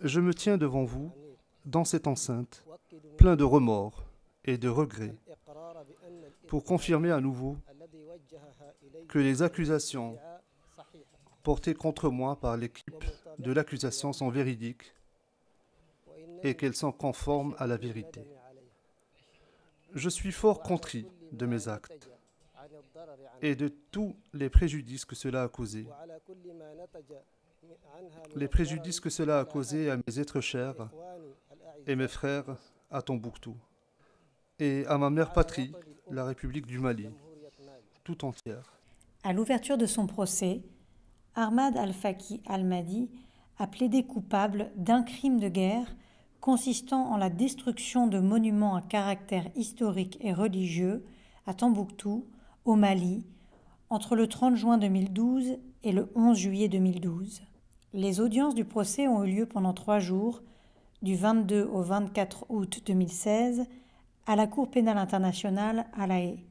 Je me tiens devant vous, dans cette enceinte, plein de remords et de regrets, pour confirmer à nouveau que les accusations portées contre moi par l'équipe de l'accusation sont véridiques et qu'elles sont conformes à la vérité. Je suis fort contrit de mes actes et de tous les préjudices que cela a causés. Les préjudices que cela a causés à mes êtres chers et mes frères à Tombouctou et à ma mère patrie, la République du Mali, tout entière. À l'ouverture de son procès, Ahmad Al-Faki Al-Mahdi a plaidé coupable d'un crime de guerre consistant en la destruction de monuments à caractère historique et religieux à Tombouctou, au Mali, entre le 30 juin 2012 et le 11 juillet 2012. Les audiences du procès ont eu lieu pendant 3 jours, du 22 au 24 août 2016, à la Cour pénale internationale à La Haye.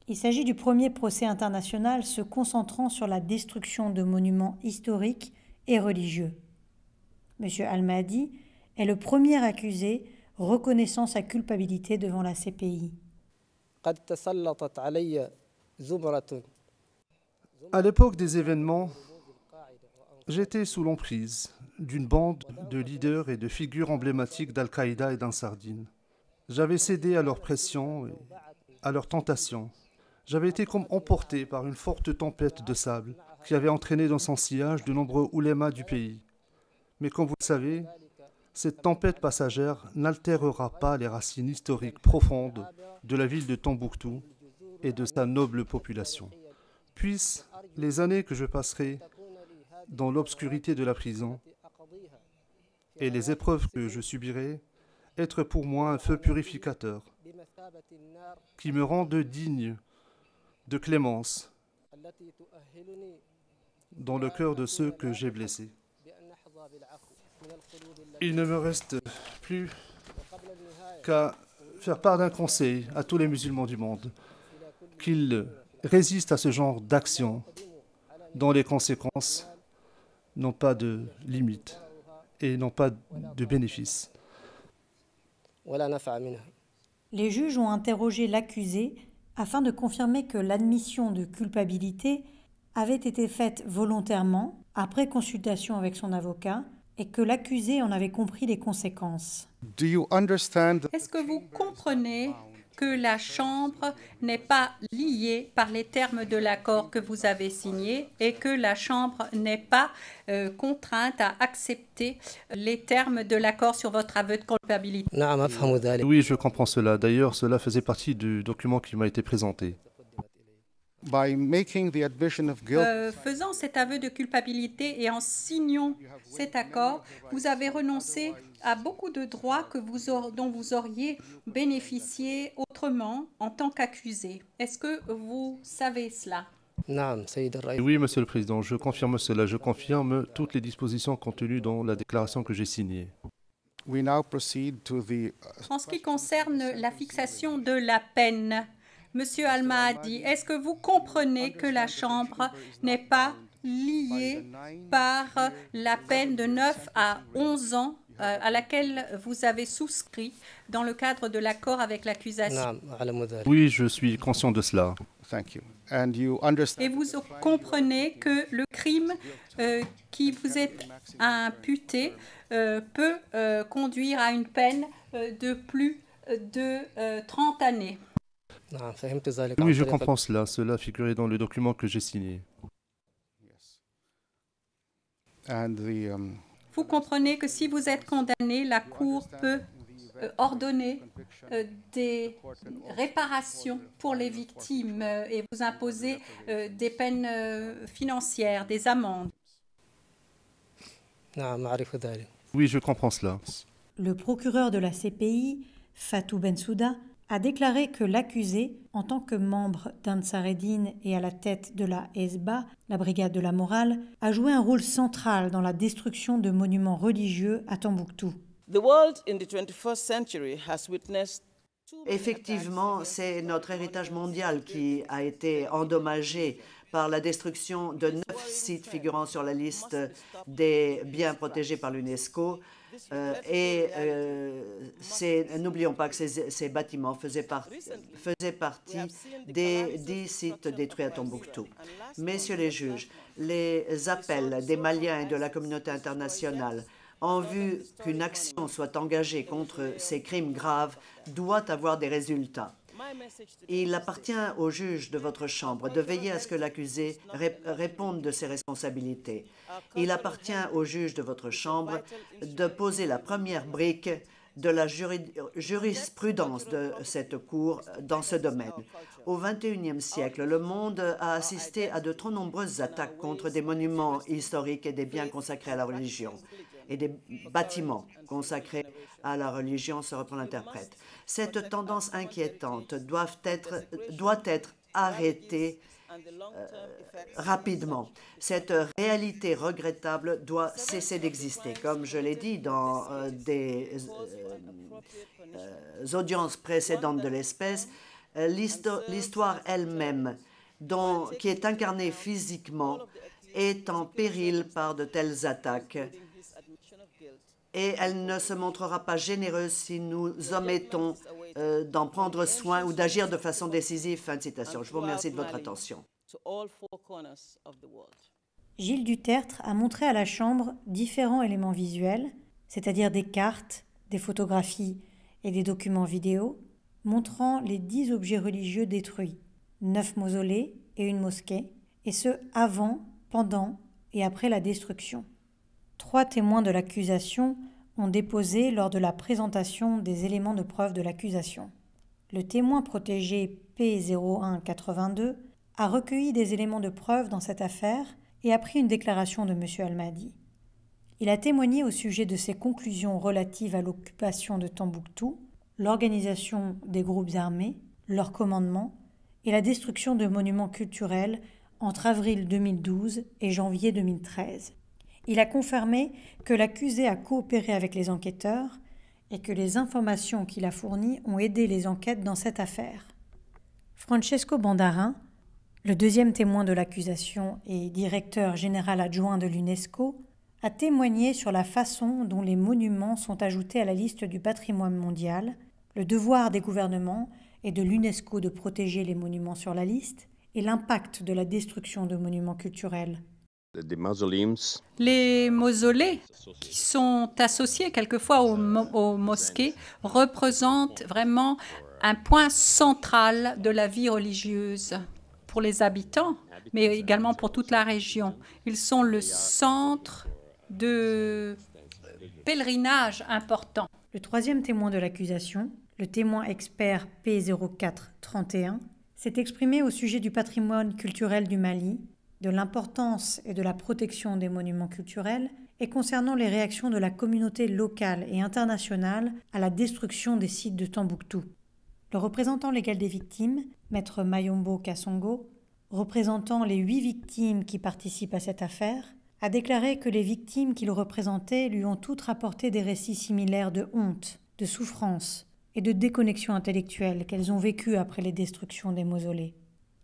Il s'agit du premier procès international se concentrant sur la destruction de monuments historiques et religieux. M. Al-Mahdi est le premier accusé reconnaissant sa culpabilité devant la CPI. À l'époque des événements, j'étais sous l'emprise d'une bande de leaders et de figures emblématiques d'Al-Qaïda et d'Ansardine. J'avais cédé à leurs pressions et à leurs tentations. J'avais été comme emporté par une forte tempête de sable qui avait entraîné dans son sillage de nombreux oulémas du pays. Mais comme vous le savez, cette tempête passagère n'altérera pas les racines historiques profondes de la ville de Tombouctou et de sa noble population. Puissent les années que je passerai dans l'obscurité de la prison et les épreuves que je subirai être pour moi un feu purificateur qui me rende digne de clémence dans le cœur de ceux que j'ai blessés. Il ne me reste plus qu'à faire part d'un conseil à tous les musulmans du monde, qu'ils résistent à ce genre d'action dont les conséquences n'ont pas de limite et n'ont pas de bénéfice. Les juges ont interrogé l'accusé afin de confirmer que l'admission de culpabilité avait été faite volontairement, après consultation avec son avocat, et que l'accusé en avait compris les conséquences. Est-ce que vous comprenez que la Chambre n'est pas liée par les termes de l'accord que vous avez signé et que la Chambre n'est pas contrainte à accepter les termes de l'accord sur votre aveu de culpabilité? Oui, je comprends cela. D'ailleurs, cela faisait partie du document qui m'a été présenté. Faisant cet aveu de culpabilité et en signant cet accord, vous avez renoncé à beaucoup de droits dont vous auriez bénéficié autrement en tant qu'accusé. Est-ce que vous savez cela? Oui, Monsieur le Président, je confirme cela. Je confirme toutes les dispositions contenues dans la déclaration que j'ai signée. En ce qui concerne la fixation de la peine, Monsieur Al-Mahdi, est-ce que vous comprenez que la Chambre n'est pas liée par la peine de 9 à 11 ans à laquelle vous avez souscrit dans le cadre de l'accord avec l'accusation? Oui, je suis conscient de cela. Et vous comprenez que le crime qui vous est imputé peut conduire à une peine de plus de 30 années. Oui, je comprends cela. Cela figurait dans le document que j'ai signé. Vous comprenez que si vous êtes condamné, la Cour peut ordonner des réparations pour les victimes et vous imposer des peines financières, des amendes. Oui, je comprends cela. Le procureur de la CPI, Fatou Bensouda, a déclaré que l'accusé, en tant que membre d'Ansar Eddine et à la tête de la Hezba, la brigade de la morale, a joué un rôle central dans la destruction de monuments religieux à Tombouctou. Effectivement, c'est notre héritage mondial qui a été endommagé par la destruction de 9 sites figurant sur la liste des biens protégés par l'UNESCO. N'oublions pas que ces bâtiments faisaient partie des 10 sites détruits à Tombouctou. Messieurs les juges, les appels des Maliens et de la communauté internationale en vue qu'une action soit engagée contre ces crimes graves doit avoir des résultats. Il appartient au juge de votre Chambre de veiller à ce que l'accusé réponde de ses responsabilités. Il appartient au juge de votre Chambre de poser la première brique de la jurisprudence de cette Cour dans ce domaine. Au XXIe siècle, le monde a assisté à de trop nombreuses attaques contre des monuments historiques et des biens consacrés à la religion, et des bâtiments consacrés à la religion, se reprend l'interprète. Cette tendance inquiétante doit être arrêtée rapidement. Cette réalité regrettable doit cesser d'exister. Comme je l'ai dit dans des audiences précédentes de l'espèce, l'histoire elle-même, qui est incarnée physiquement, est en péril par de telles attaques. Et elle ne se montrera pas généreuse si nous omettons d'en prendre soin ou d'agir de façon décisive. Fin de citation. Je vous remercie de votre attention. Gilles Dutertre a montré à la Chambre différents éléments visuels, c'est-à-dire des cartes, des photographies et des documents vidéo, montrant les 10 objets religieux détruits, 9 mausolées et une mosquée, et ce avant, pendant et après la destruction. 3 témoins de l'accusation ont déposé lors de la présentation des éléments de preuve de l'accusation. Le témoin protégé P0182 a recueilli des éléments de preuve dans cette affaire et a pris une déclaration de M. Almadi. Il a témoigné au sujet de ses conclusions relatives à l'occupation de Tombouctou, l'organisation des groupes armés, leur commandement et la destruction de monuments culturels entre avril 2012 et janvier 2013. Il a confirmé que l'accusé a coopéré avec les enquêteurs et que les informations qu'il a fournies ont aidé les enquêtes dans cette affaire. Francesco Bandarin, le deuxième témoin de l'accusation et directeur général adjoint de l'UNESCO, a témoigné sur la façon dont les monuments sont ajoutés à la liste du patrimoine mondial, le devoir des gouvernements et de l'UNESCO de protéger les monuments sur la liste et l'impact de la destruction de monuments culturels. Les mausolées qui sont associés quelquefois aux mosquées représentent vraiment un point central de la vie religieuse pour les habitants, mais également pour toute la région. Ils sont le centre de pèlerinage important. Le troisième témoin de l'accusation, le témoin expert P0431, s'est exprimé au sujet du patrimoine culturel du Mali, de l'importance et de la protection des monuments culturels et concernant les réactions de la communauté locale et internationale à la destruction des sites de Tombouctou. Le représentant légal des victimes, Maître Mayombo Kassongo, représentant les 8 victimes qui participent à cette affaire, a déclaré que les victimes qu'il représentait lui ont toutes rapporté des récits similaires de honte, de souffrance et de déconnexion intellectuelle qu'elles ont vécues après les destructions des mausolées.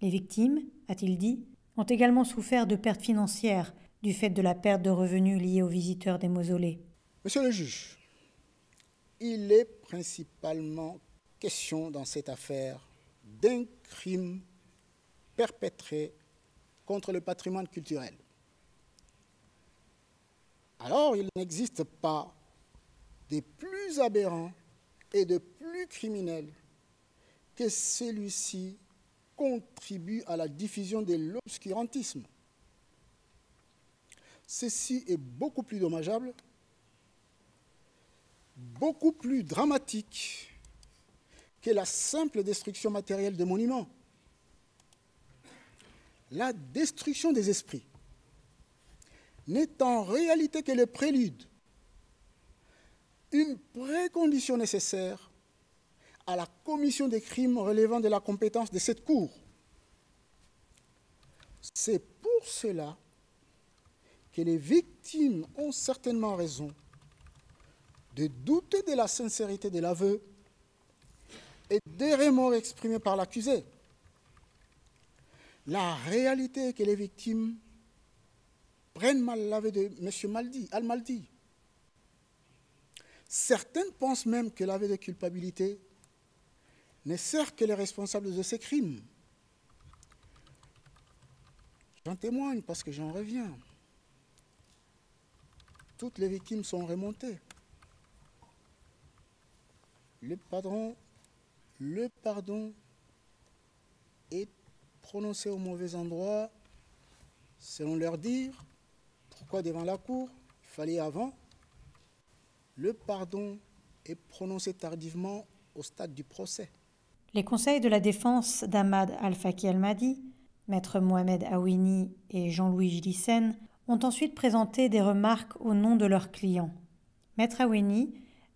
Les victimes, a-t-il dit, ont également souffert de pertes financières du fait de la perte de revenus liée aux visiteurs des mausolées. Monsieur le juge, il est principalement question dans cette affaire d'un crime perpétré contre le patrimoine culturel. Alors, il n'existe pas de plus aberrant et de plus criminel que celui-ci contribue à la diffusion de l'obscurantisme. Ceci est beaucoup plus dommageable, beaucoup plus dramatique que la simple destruction matérielle de monuments. La destruction des esprits n'est en réalité que le prélude, une précondition nécessaire à la commission des crimes relevant de la compétence de cette Cour. C'est pour cela que les victimes ont certainement raison de douter de la sincérité de l'aveu et des remords exprimés par l'accusé. La réalité est que les victimes prennent mal l'aveu de M. Al-Maldi. Certaines pensent même que l'aveu de culpabilité ne sert que les responsables de ces crimes. J'en témoigne parce que j'en reviens. Toutes les victimes sont remontées. Le pardon est prononcé au mauvais endroit, selon leur dire. Pourquoi devant la cour? Il fallait avant. Le pardon est prononcé tardivement au stade du procès. Les conseils de la défense d'Ahmad Al-Faki Al-Mahdi, maître Mohamed Awini et Jean-Louis Gilissen, ont ensuite présenté des remarques au nom de leurs clients. Maître Awini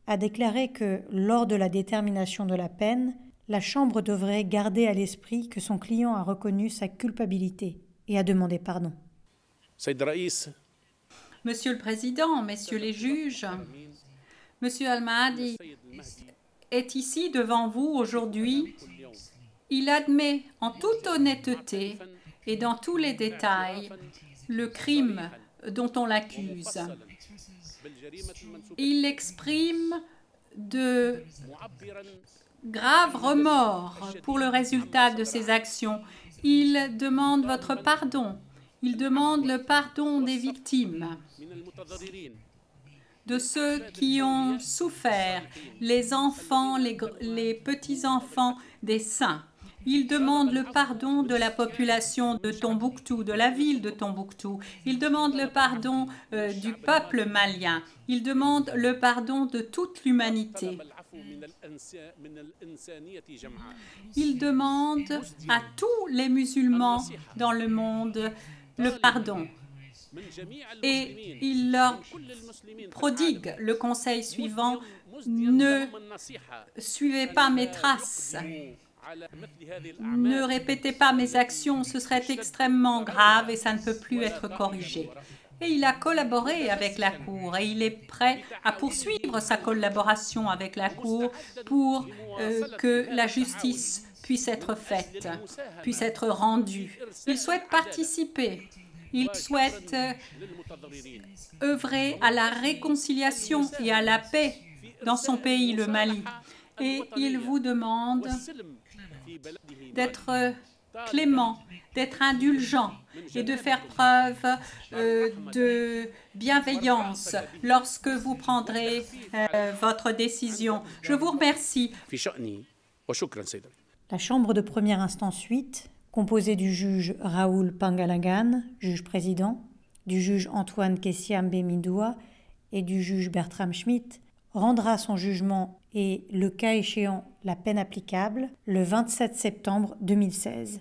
a déclaré que, lors de la détermination de la peine, la Chambre devrait garder à l'esprit que son client a reconnu sa culpabilité et a demandé pardon. Monsieur le Président, Messieurs les juges, Monsieur Al-Mahdi est ici devant vous aujourd'hui. Il admet en toute honnêteté et dans tous les détails le crime dont on l'accuse. Il exprime de graves remords pour le résultat de ses actions. Il demande votre pardon. Il demande le pardon des victimes, de ceux qui ont souffert, les enfants, les petits-enfants des saints. Il demande le pardon de la population de Tombouctou, de la ville de Tombouctou. Il demande le pardon du peuple malien. Il demande le pardon de toute l'humanité. Il demande à tous les musulmans dans le monde le pardon. Et il leur prodigue le conseil suivant: ne suivez pas mes traces, ne répétez pas mes actions, ce serait extrêmement grave et ça ne peut plus être corrigé. Et il a collaboré avec la Cour et il est prêt à poursuivre sa collaboration avec la Cour pour que la justice puisse être faite, puisse être rendue. Il souhaite participer. Il souhaite œuvrer à la réconciliation et à la paix dans son pays, le Mali. Et il vous demande d'être clément, d'être indulgent et de faire preuve de bienveillance lorsque vous prendrez votre décision. Je vous remercie. La Chambre de première instance 8, composée du juge Raoul Pangalangan, juge président, du juge Antoine Kessiambe Mindoua et du juge Bertram Schmitt, rendra son jugement et, le cas échéant, la peine applicable, le 27 septembre 2016.